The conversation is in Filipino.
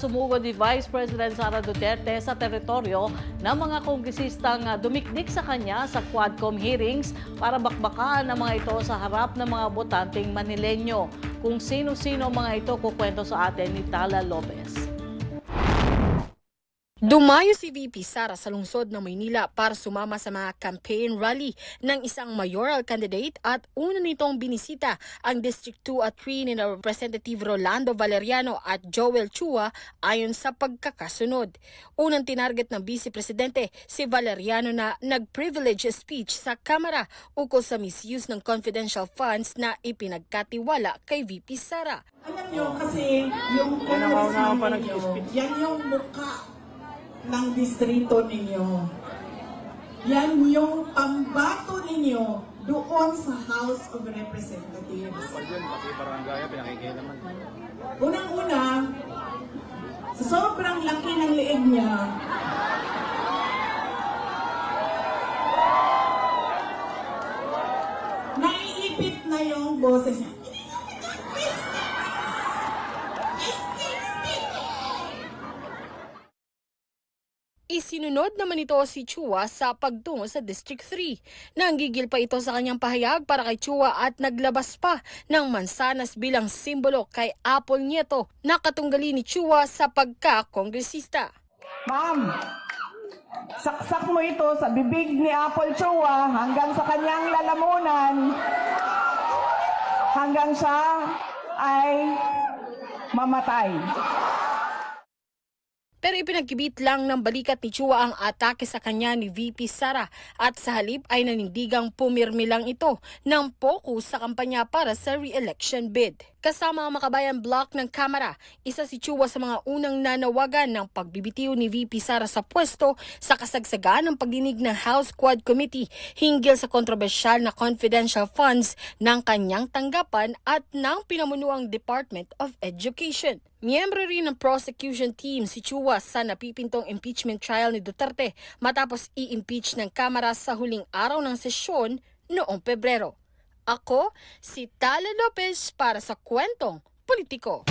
Sumugod ni Vice President Sara Duterte sa teritoryo ng mga kongresistang dumikdik sa kanya sa Quadcom hearings para bakbakan ang mga ito sa harap ng mga botanteng Manileño. Kung sino-sino mga ito, kukwento sa atin ni Tala Lopez. Dumayo si VP Sara sa lungsod ng Maynila para sumama sa mga campaign rally ng isang mayoral candidate at una nitong binisita ang District 2 at 3 ni Representative Rolando Valeriano at Joel Chua ayon sa pagkakasunod. Unang tinarget ng Vice Presidente si Valeriano na nag-privilege speech sa Kamara ukol sa misuse ng confidential funds na ipinagkatiwala kay VP Sara. Alam nyo kasi yung congressman ninyo, yan yung mukha ng distrito ninyo. Yan yung pambato ninyo doon sa House of Representatives. Unang-una, sa sobrang laki ng leeg niya, naiipit na yung boses niya. Isinunod naman ito si Chua sa pagtungo sa District 3. Nanggigil pa ito sa kanyang pahayag para kay Chua at naglabas pa ng mansanas bilang simbolo kay Apple Nieto na katunggali ni Chua sa pagka-kongresista. Ma'am, saksak mo ito sa bibig ni Apple Chua hanggang sa kanyang lalamunan hanggang siya ay mamatay. Pero ipinagkibit lang ng balikat ni Chua ang atake sa kanya ni VP Sara at sa halip ay nanindigang pumirmi lang ito ng focus sa kampanya para sa re-election bid. Kasama ang Makabayan Bloc ng Kamara, isa si Chua sa mga unang nanawagan ng pagbibitiw ni VP Sara sa pwesto sa kasagsagan ng pagdinig ng House Quad Committee hinggil sa kontrobersyal na confidential funds ng kanyang tanggapan at ng pinamunuang Department of Education. Miyembro rin ng prosecution team si Chua sa napipintong impeachment trial ni Duterte matapos i-impeach ng Kamara sa huling araw ng sesyon noong Pebrero. Ako, si Tala Lopez para sa Kwentong Politiko.